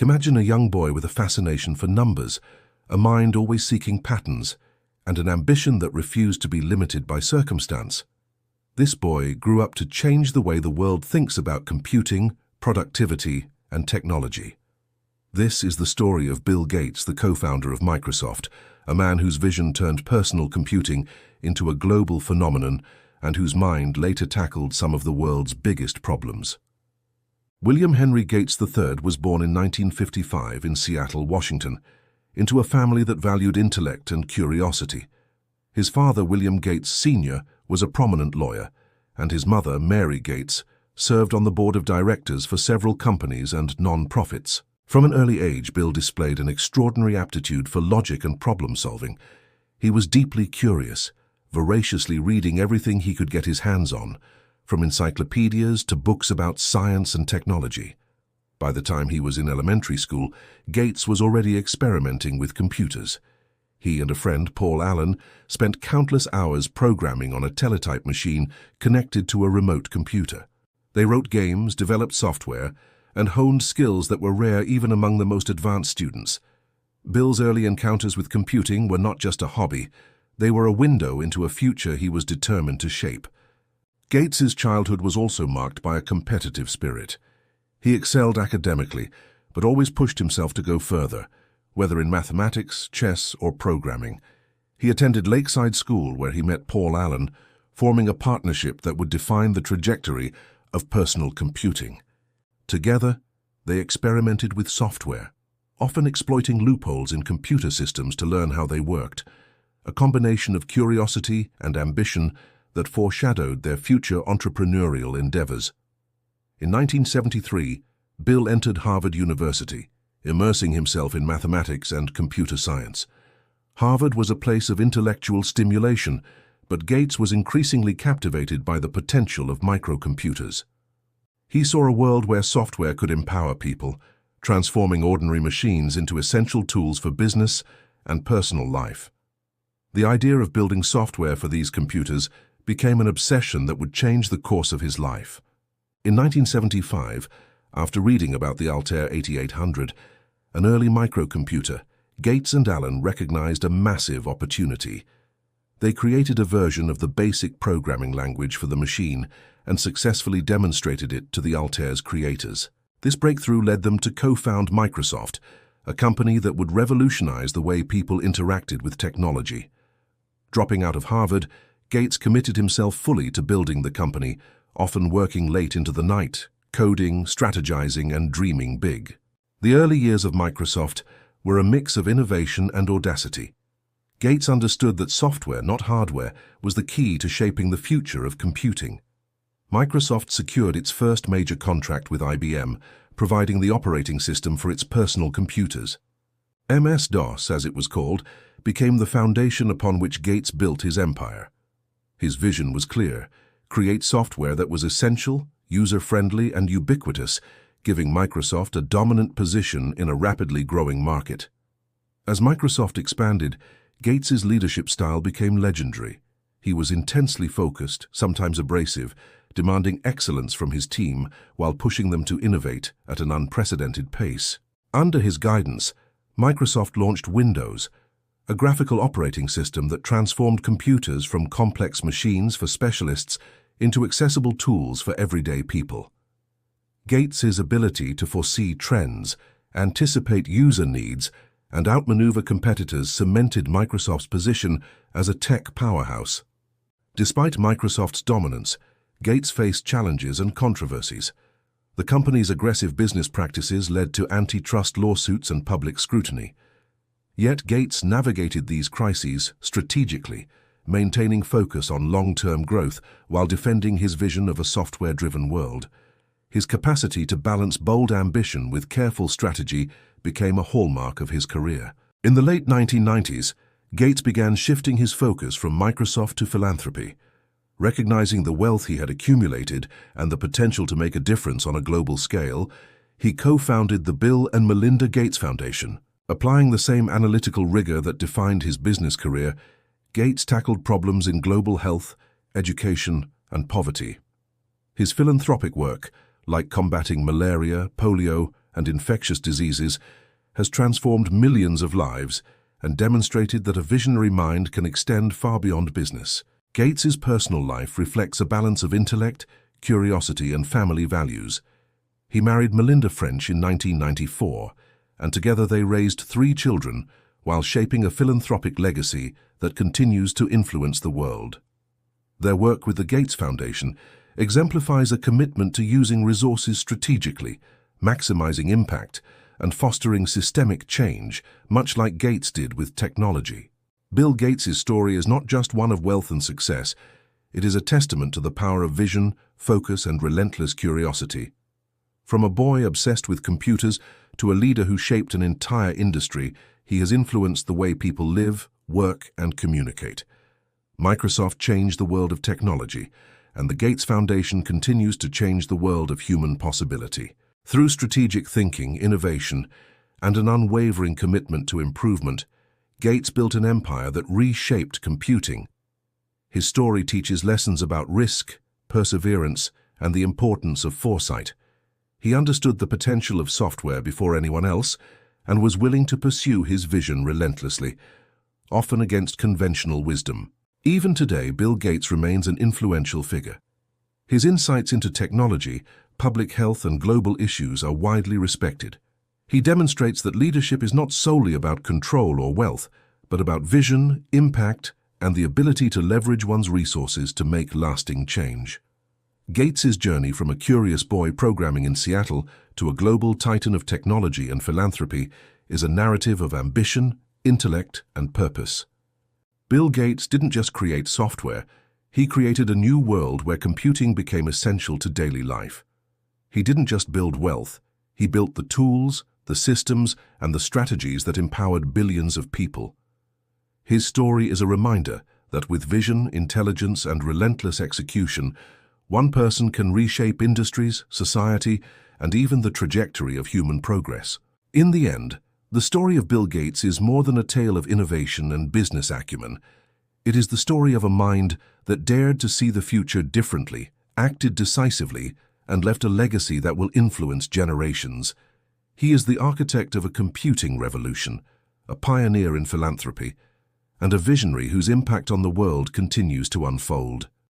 Imagine a young boy with a fascination for numbers, a mind always seeking patterns, and an ambition that refused to be limited by circumstance. This boy grew up to change the way the world thinks about computing, productivity, and technology. This is the story of Bill Gates, the co-founder of Microsoft, a man whose vision turned personal computing into a global phenomenon and whose mind later tackled some of the world's biggest problems. William Henry Gates III was born in 1955 in Seattle, Washington, into a family that valued intellect and curiosity. His father, William Gates Sr., was a prominent lawyer, and his mother, Mary Gates, served on the board of directors for several companies and non-profits. From an early age, Bill displayed an extraordinary aptitude for logic and problem-solving. He was deeply curious, voraciously reading everything he could get his hands on, from encyclopedias to books about science and technology. By the time he was in elementary school, Gates was already experimenting with computers. He and a friend, Paul Allen, spent countless hours programming on a teletype machine connected to a remote computer. They wrote games, developed software, and honed skills that were rare even among the most advanced students. Bill's early encounters with computing were not just a hobby, they were a window into a future he was determined to shape. Gates's childhood was also marked by a competitive spirit. He excelled academically, but always pushed himself to go further, whether in mathematics, chess, or programming. He attended Lakeside School, where he met Paul Allen, forming a partnership that would define the trajectory of personal computing. Together, they experimented with software, often exploiting loopholes in computer systems to learn how they worked, a combination of curiosity and ambition that foreshadowed their future entrepreneurial endeavors. In 1973, Bill entered Harvard University, immersing himself in mathematics and computer science. Harvard was a place of intellectual stimulation, but Gates was increasingly captivated by the potential of microcomputers. He saw a world where software could empower people, transforming ordinary machines into essential tools for business and personal life. The idea of building software for these computers became an obsession that would change the course of his life. In 1975, after reading about the Altair 8800, an early microcomputer, Gates and Allen recognized a massive opportunity. They created a version of the basic programming language for the machine and successfully demonstrated it to the Altair's creators. This breakthrough led them to co-found Microsoft, a company that would revolutionize the way people interacted with technology. Dropping out of Harvard, Gates committed himself fully to building the company, often working late into the night, coding, strategizing, and dreaming big. The early years of Microsoft were a mix of innovation and audacity. Gates understood that software, not hardware, was the key to shaping the future of computing. Microsoft secured its first major contract with IBM, providing the operating system for its personal computers. MS-DOS, as it was called, became the foundation upon which Gates built his empire. His vision was clear: create software that was essential, user-friendly, and ubiquitous, giving Microsoft a dominant position in a rapidly growing market. As Microsoft expanded, Gates's leadership style became legendary. He was intensely focused, sometimes abrasive, demanding excellence from his team while pushing them to innovate at an unprecedented pace. Under his guidance, Microsoft launched Windows, a graphical operating system that transformed computers from complex machines for specialists into accessible tools for everyday people. Gates's ability to foresee trends, anticipate user needs, and outmaneuver competitors cemented Microsoft's position as a tech powerhouse. Despite Microsoft's dominance, Gates faced challenges and controversies. The company's aggressive business practices led to antitrust lawsuits and public scrutiny. Yet Gates navigated these crises strategically, maintaining focus on long-term growth while defending his vision of a software-driven world. His capacity to balance bold ambition with careful strategy became a hallmark of his career. In the late 1990s, Gates began shifting his focus from Microsoft to philanthropy. Recognizing the wealth he had accumulated and the potential to make a difference on a global scale, he co-founded the Bill and Melinda Gates Foundation. Applying the same analytical rigor that defined his business career, Gates tackled problems in global health, education, and poverty. His philanthropic work, like combating malaria, polio, and infectious diseases, has transformed millions of lives and demonstrated that a visionary mind can extend far beyond business. Gates's personal life reflects a balance of intellect, curiosity, and family values. He married Melinda French in 1994, and together they raised 3 children while shaping a philanthropic legacy that continues to influence the world. Their work with the Gates Foundation exemplifies a commitment to using resources strategically, maximizing impact, and fostering systemic change, much like Gates did with technology. Bill Gates' story is not just one of wealth and success, it is a testament to the power of vision, focus, and relentless curiosity. From a boy obsessed with computers to a leader who shaped an entire industry, he has influenced the way people live, work, and communicate. Microsoft changed the world of technology, and the Gates Foundation continues to change the world of human possibility. Through strategic thinking, innovation, and an unwavering commitment to improvement, Gates built an empire that reshaped computing. His story teaches lessons about risk, perseverance, and the importance of foresight. He understood the potential of software before anyone else and was willing to pursue his vision relentlessly, often against conventional wisdom. Even today, Bill Gates remains an influential figure. His insights into technology, public health, and global issues are widely respected. He demonstrates that leadership is not solely about control or wealth, but about vision, impact, and the ability to leverage one's resources to make lasting change. Gates's journey from a curious boy programming in Seattle to a global titan of technology and philanthropy is a narrative of ambition, intellect, and purpose. Bill Gates didn't just create software, he created a new world where computing became essential to daily life. He didn't just build wealth, he built the tools, the systems, and the strategies that empowered billions of people. His story is a reminder that with vision, intelligence, and relentless execution, one person can reshape industries, society, and even the trajectory of human progress. In the end, the story of Bill Gates is more than a tale of innovation and business acumen. It is the story of a mind that dared to see the future differently, acted decisively, and left a legacy that will influence generations. He is the architect of a computing revolution, a pioneer in philanthropy, and a visionary whose impact on the world continues to unfold.